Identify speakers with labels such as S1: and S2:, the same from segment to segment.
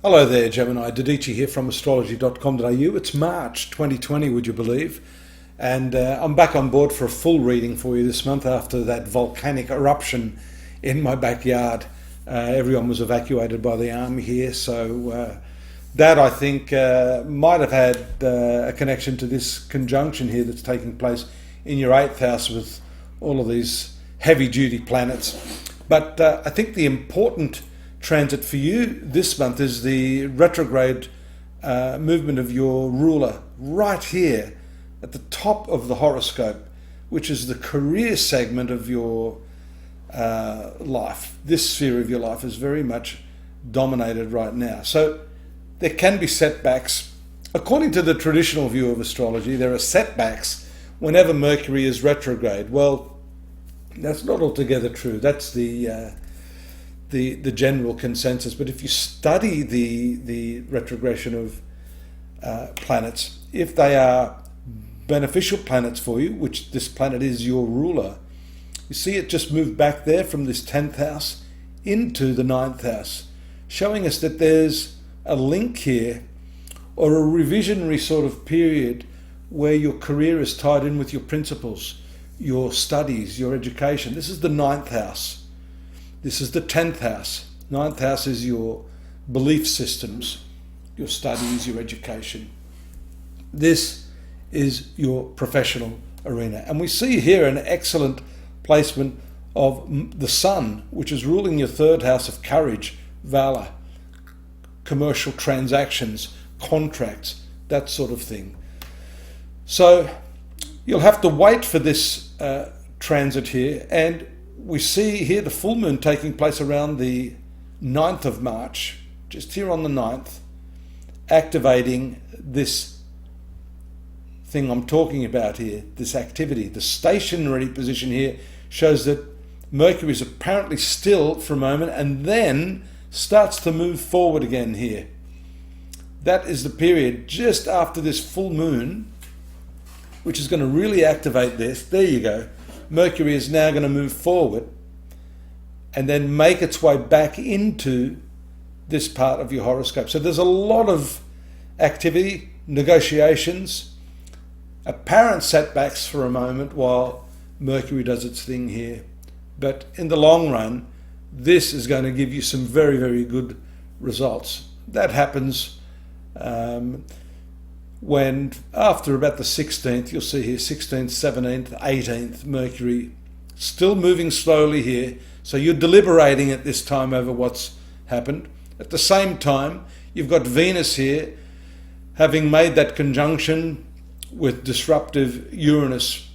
S1: Hello there, Gemini. Dadhichi here from astrology.com.au. It's March 2020, would you believe? And I'm back on board for a full reading for you this month after that volcanic eruption in my backyard. Everyone was evacuated by the army here, so that I think might have had a connection to this conjunction here that's taking place in your 8th house with all of these heavy-duty planets. But I think the important transit for you this month is the retrograde movement of your ruler right here at the top of the horoscope, which is the career segment of your life. This sphere of your life is very much dominated right now. So there can be setbacks. According to the traditional view of astrology, there are setbacks whenever Mercury is retrograde. Well, that's not altogether true. That's the general consensus. But if you study the retrogression of planets, if they are beneficial planets for you, which this planet is your ruler, you see it just moved back there from this 10th house into the 9th house, showing us that there's a link here or a revisionary sort of period where your career is tied in with your principles, your studies, your education. This is the 9th house. This is the 10th house. 9th house is your belief systems, your studies, your education. This is your professional arena. And we see here an excellent placement of the sun, which is ruling your 3rd house of courage, valor, commercial transactions, contracts, that sort of thing. So you'll have to wait for this transit here, and we see here the full moon taking place around the 9th of March, just here on the 9th, activating this thing I'm talking about here, this activity. The stationary position here shows that Mercury is apparently still for a moment and then starts to move forward again here. That is the period just after this full moon, which is going to really activate this. There you go. Mercury is now going to move forward and then make its way back into this part of your horoscope. So there's a lot of activity, negotiations, apparent setbacks for a moment while Mercury does its thing here. But in the long run, this is going to give you some very, very good results. That happens when after about the 16th, you'll see here 16th, 17th, 18th, Mercury still moving slowly here. So you're deliberating at this time over what's happened. At the same time, you've got Venus here having made that conjunction with disruptive Uranus.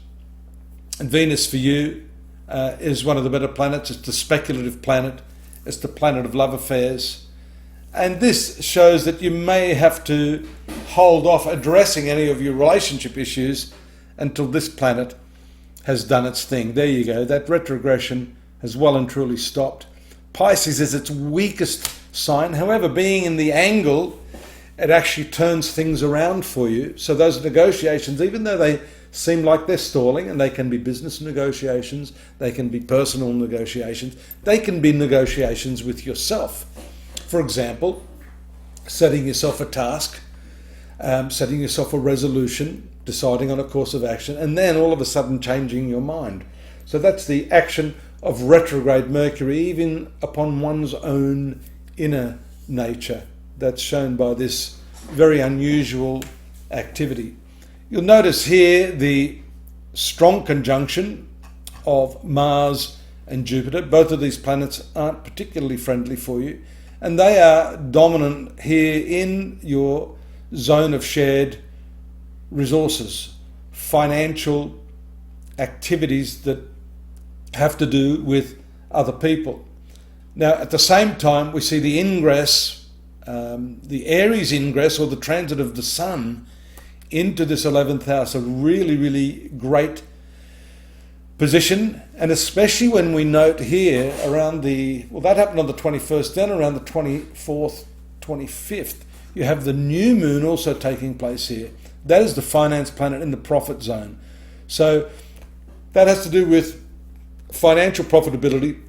S1: And Venus for you is one of the better planets. It's the speculative planet. It's the planet of love affairs. And this shows that you may have to hold off addressing any of your relationship issues until this planet has done its thing. There you go. That retrogression has well and truly stopped. Pisces is its weakest sign. However, being in the angle, it actually turns things around for you. So those negotiations, even though they seem like they're stalling, and they can be business negotiations, they can be personal negotiations, they can be negotiations with yourself. For example, setting yourself a task, setting yourself a resolution, deciding on a course of action, and then all of a sudden changing your mind. So that's the action of retrograde Mercury, even upon one's own inner nature. That's shown by this very unusual activity. You'll notice here the strong conjunction of Mars and Jupiter. Both of these planets aren't particularly friendly for you, and they are dominant here in your zone of shared resources, financial activities that have to do with other people. Now, at the same time, we see the ingress, the Aries ingress, or the transit of the Sun into this 11th house, a really, really great position. And especially when we note here around that happened on the 21st, then around the 24th, 25th, you have the new moon also taking place here. That is the finance planet in the profit zone. So that has to do with financial profitability,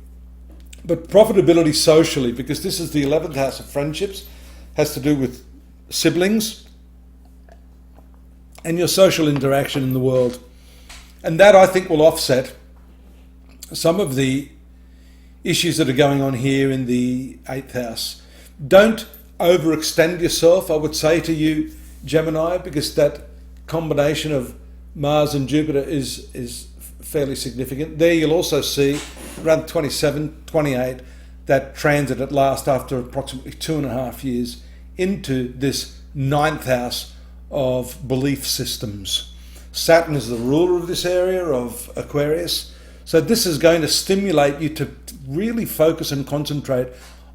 S1: but profitability socially, because this is the 11th house of friendships, has to do with siblings and your social interaction in the world. And that, I think, will offset some of the issues that are going on here in the 8th house. Don't overextend yourself, I would say to you, Gemini, because that combination of Mars and Jupiter is fairly significant. There you'll also see around 27, 28, that transit at last after approximately 2.5 years into this 9th house of belief systems. Saturn is the ruler of this area of Aquarius. So this is going to stimulate you to really focus and concentrate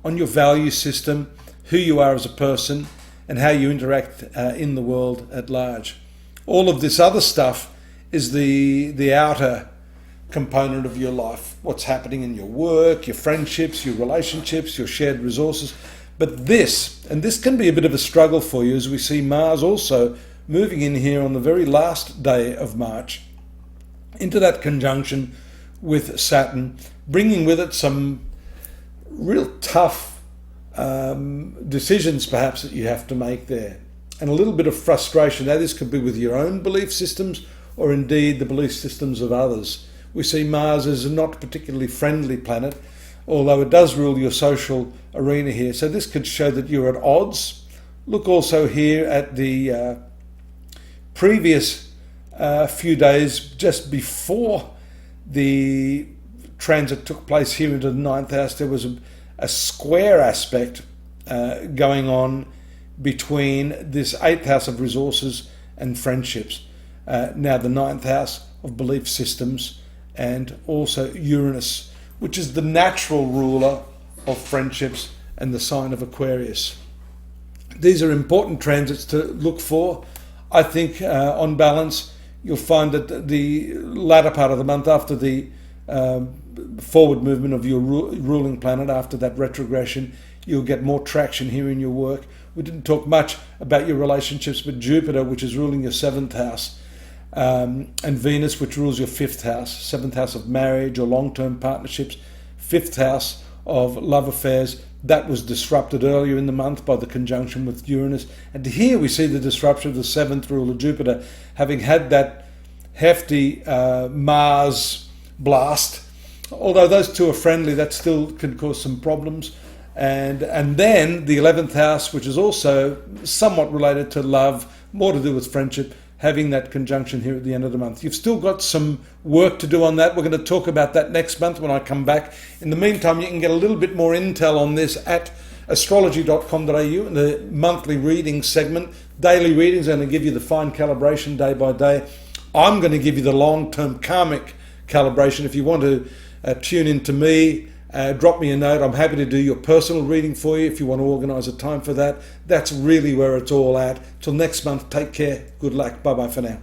S1: on your value system, who you are as a person, and how you interact in the world at large. All of this other stuff is the outer component of your life, what's happening in your work, your friendships, your relationships, your shared resources. But this can be a bit of a struggle for you, as we see Mars also moving in here on the very last day of March into that conjunction with Saturn, bringing with it some real tough decisions perhaps that you have to make there, and a little bit of frustration. Now, this could be with your own belief systems or indeed the belief systems of others. We see Mars as a not particularly friendly planet, although it does rule your social arena here. So this could show that you're at odds. Look also here at the previous few days just before the transit took place here into the 9th house. There was a square aspect going on between this 8th house of resources and friendships. Now the 9th house of belief systems, and also Uranus, which is the natural ruler of friendships and the sign of Aquarius. These are important transits to look for. I think on balance, you'll find that the latter part of the month, after the forward movement of your ruling planet, after that retrogression, you'll get more traction here in your work. We didn't talk much about your relationships, but Jupiter, which is ruling your 7th house, and Venus, which rules your 5th house, 7th house of marriage or long-term partnerships, 5th house of love affairs, that was disrupted earlier in the month by the conjunction with Uranus. And here we see the disruption of the 7th ruler, Jupiter, having had that hefty Mars blast. Although those two are friendly, that still can cause some problems. And then the 11th house, which is also somewhat related to love, more to do with friendship, having that conjunction here at the end of the month. You've still got some work to do on that. We're going to talk about that next month when I come back. In the meantime, you can get a little bit more intel on this at astrology.com.au in the monthly reading segment. Daily readings are going to give you the fine calibration day by day. I'm going to give you the long-term karmic calibration. If you want to tune in to me, drop me a note. I'm happy to do your personal reading for you if you want to organise a time for that. That's really where it's all at. Till next month, take care. Good luck. Bye-bye for now.